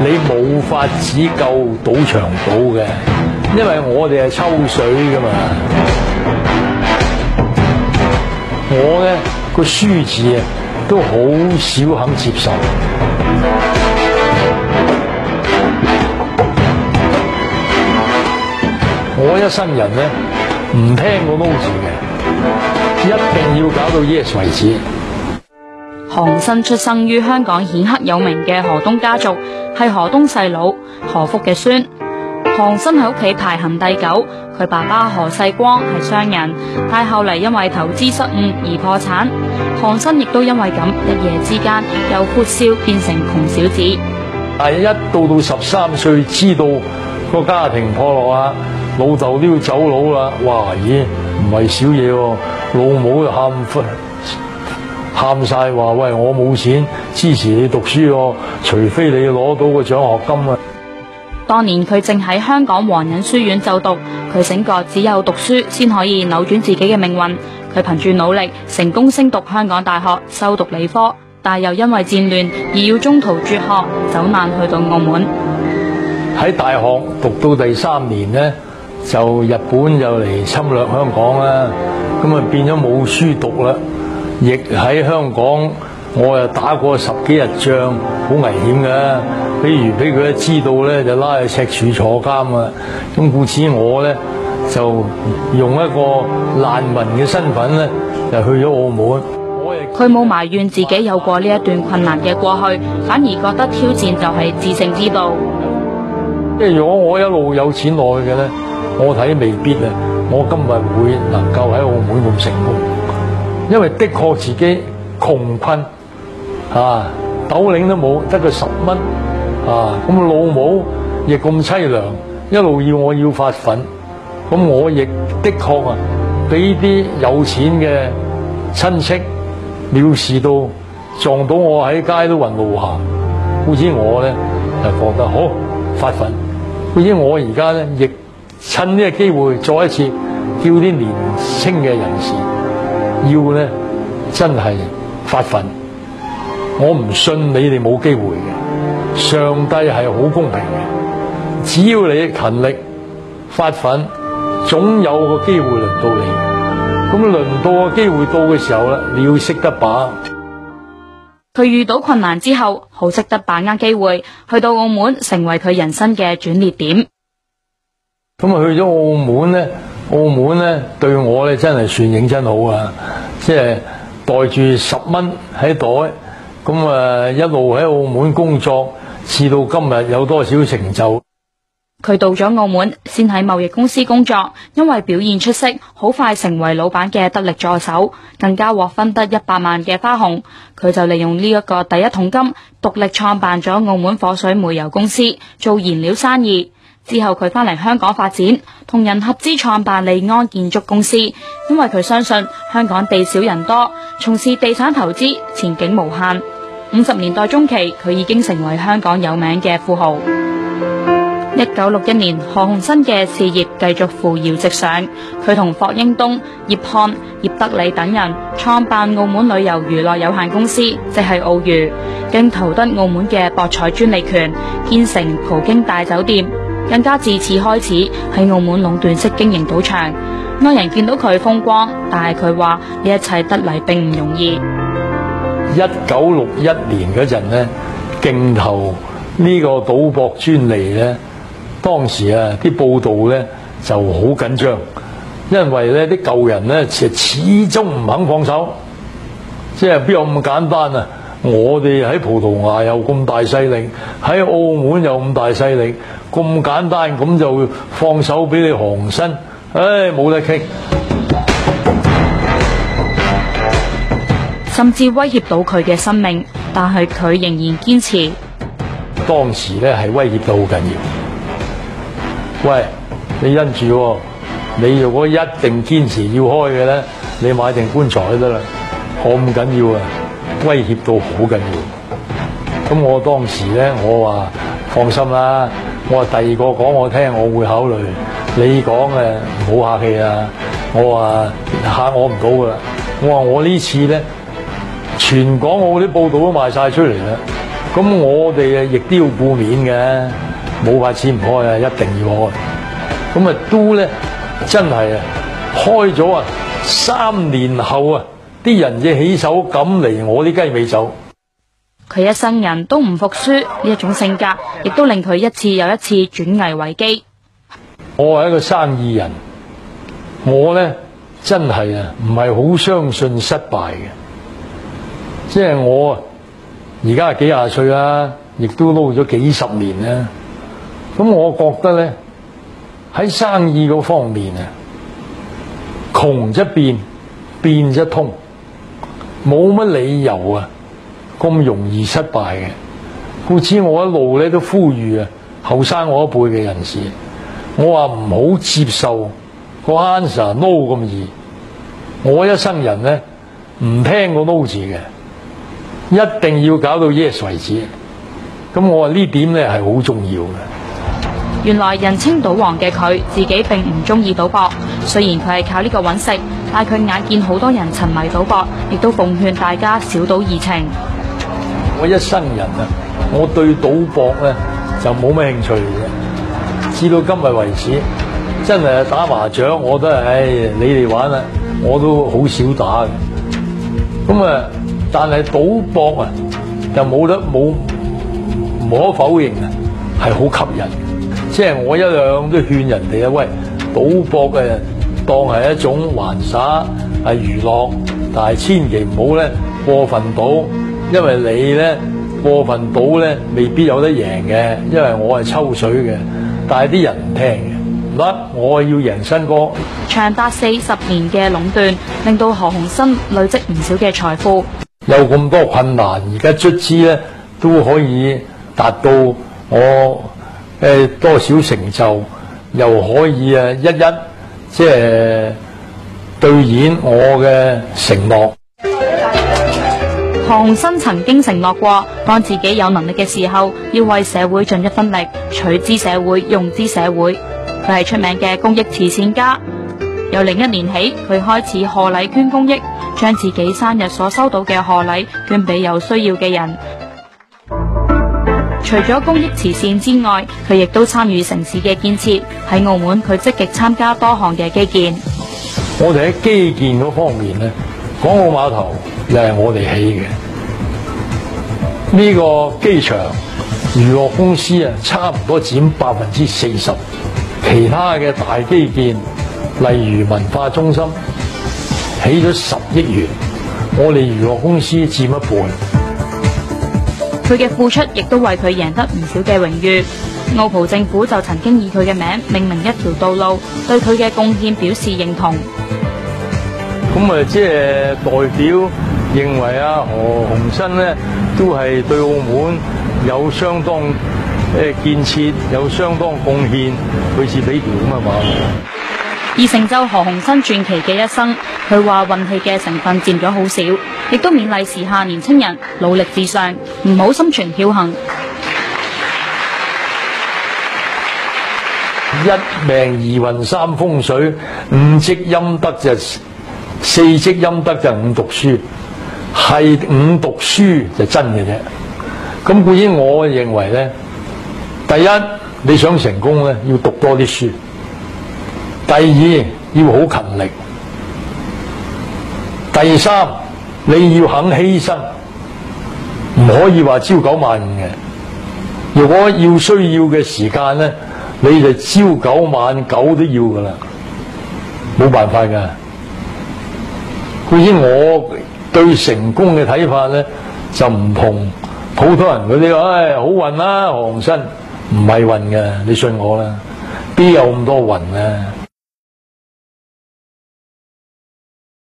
你冇法子救賭場賭嘅，因為我哋係抽水噶嘛。我咧個輸字啊，都好少肯接受。我一生人咧唔聽個 no 字嘅，一定要搞到 yes 為止。何鴻燊出生於香港顯赫有名嘅何東家族，係何東細佬何福嘅孫。何鴻燊喺屋企排行第9，佢爸爸何世光係商人，但係後嚟因為投資失誤而破產。何鴻燊亦都因為咁一夜之間由闊少變成窮小子。但係一到13歲，知道個家庭破落啊，老豆都要走佬啦，哇咦，唔係少嘢喎，老母就喊晒話喂，我冇錢支持你讀書喎，除非你攞到個獎學金啊！當年佢正喺香港皇仁書院就讀，佢醒覺只有讀書先可以扭轉自己嘅命運。佢憑住努力成功升讀香港大學，修讀理科，但又因為戰亂而要中途輟學，走難去到澳門。喺大學讀到第3年呢，就日本又嚟侵略香港啦，咁啊變咗冇書讀啦。亦喺香港，我又打過10幾日仗，好危險嘅。譬如俾佢一知道咧，就拉去赤柱坐監啊。咁故此我咧就用一個難民嘅身份咧，就去咗澳門。佢冇埋怨自己有過呢一段困難嘅過去，反而覺得挑戰就係致勝之道。即係如果我一路有錢落去嘅咧，我睇未必啊，我今日會能夠喺澳門咁成功。因為的確自己窮困啊，斗零都冇，得個10蚊啊，咁老母亦咁凄涼，一路要我要發奮，咁我亦的確啊，俾啲有錢嘅親戚藐視到，撞到我喺街都暈路行，故此我咧就覺得好發奮，故此我而家咧亦趁呢個機會再一次叫啲年輕嘅人士。要咧真係發奮，我唔信你哋冇機會嘅，上帝係好公平嘅，只要你勤力發奮，總有個機會輪到你。咁輪到個機會到嘅時候咧，你要識得把握。佢遇到困難之後，好識得把握機會，去到澳門成為佢人生嘅轉捩點。咁啊去咗澳門咧。澳門咧對我咧真係算認真好啊！即係袋住10蚊喺袋，咁啊一路喺澳門工作，至到今日有多少成就。佢到咗澳門，先喺貿易公司工作，因為表現出色，好快成為老闆嘅得力助手，更加獲分得100萬嘅花紅。佢就利用呢一個第一桶金，獨力創辦咗澳門火水煤油公司，做燃料生意。之後佢返嚟香港發展，同人合資創辦利安建築公司，因為佢相信香港地少人多，從事地產投資前景無限。50年代中期，佢已經成為香港有名嘅富豪。1961年，何鴻燊嘅事業繼續扶搖直上，佢同霍英東、葉漢、葉德利等人創辦澳門旅遊娛樂有限公司，即係澳娛，更投得澳門嘅博彩專利權，建成葡京大酒店。更加自此開始喺澳門壟斷式經營賭場。外人見到佢風光，但係佢話呢一切得嚟並唔容易。1961年嗰陣呢，競投呢個賭博專利呢，當時啊啲報道呢就好緊張，因為呢啲舊人呢始終唔肯放手，即係邊有咁簡單啊！我哋喺葡萄牙有咁大勢力，喺澳門有咁大勢力，咁簡單咁就放手俾你何鴻燊，冇得傾，甚至威脅到佢嘅生命，但係佢仍然堅持。當時咧係威脅到好緊要，喂，你因住喎，你如果一定堅持要開嘅咧，你買定棺材就得啦，咁緊要啊！威脅到好緊要，咁我當時咧，我話放心啦，我話第二個講我聽，我會考慮。你講唔好客氣啊，我話嚇我唔到噶啦。我話我呢次咧，全港澳啲報道都賣晒出嚟啦，咁我哋亦都要顧面嘅，冇法子唔開啊，一定要開。咁啊都咧真係啊開咗啊，3年後啊，啲人就起手敢嚟我啲雞尾酒。佢一生人都唔服輸，呢一種性格亦都令佢一次又一次轉危為機。我係一個生意人，我咧真係啊唔係好相信失敗嘅，即係我而家係幾廿歲啦，亦都撈咗幾十年啦。咁我覺得咧喺生意嗰方面啊，窮則變，變則通，冇乜理由啊咁容易失敗嘅。故此我一路咧都呼籲啊後生我一輩嘅人士，我話唔好接受個 answer no 咁易。我一生人咧唔聽個 no 字嘅，一定要搞到 yes 為止。咁我話呢點咧係好重要嘅。原來人稱賭王嘅佢自己並唔中意賭博，雖然佢係靠呢個揾食，但佢眼見好多人沉迷賭博，亦都奉勸大家小賭怡情。我一生人啊，我對賭博咧就冇咩興趣嘅，至到今日為止，真係打麻雀我都係，你哋玩啦，我都好少打嘅。咁啊，但係賭博啊，就無可否認啊，係好吸引。即係我一向都勸人哋啊，喂，賭博嘅當係一種玩耍係娛樂，但係千祈唔好咧過分賭，因為你咧過分賭咧未必有得贏嘅，因為我係抽水嘅，但係啲人唔聽嘅，唔得，我要贏新歌。長達40年嘅壟斷，令到何鴻燊累積唔少嘅財富。有咁多困難，而家卒之咧都可以達到我多少成就，又可以啊一即係兌現我嘅承諾。何鴻燊曾經承諾過，當自己有能力嘅時候，要為社會盡一分力，取之社會，用之社會。佢係出名嘅公益慈善家。由01年起，佢開始賀禮捐公益，將自己生日所收到嘅賀禮捐俾有需要嘅人。除咗公益慈善之外，佢亦都參與城市嘅建設。喺澳門，佢積極參加多項嘅基建。我哋喺基建嗰方面咧，港澳碼頭又係我哋起嘅。呢個機場娛樂公司啊，差唔多佔40%。其他嘅大基建，例如文化中心，起咗10億元，我哋娛樂公司佔一半。佢嘅付出亦都為佢贏得唔少嘅榮譽。澳葡政府就曾經以佢嘅名命名一條道路，對佢嘅貢獻表示認同。咁啊，即係代表認為啊，何鴻燊咧都係對澳門有相當建設，有相當貢獻，佢至俾條咁嘅馬路。而成就何鴻燊傳奇嘅一生，佢話運氣嘅成分佔咗好少，亦都勉勵時下年青人努力至上，唔好心存僥倖。一命二運三風水，五積陰德就四積陰德就五讀書，係五讀書就真嘅啫。咁固然我認為咧，第一你想成功咧，要讀多啲書；第二要好勤力；第三你要肯犧牲，唔可以話朝9晚5嘅。如果要需要嘅時間咧，你就朝9晚9都要噶啦，冇辦法噶。故此我對成功嘅睇法咧，就唔同普通人嗰啲，好運啦，何鴻燊唔係運嘅，你信我啦，邊有咁多運啊？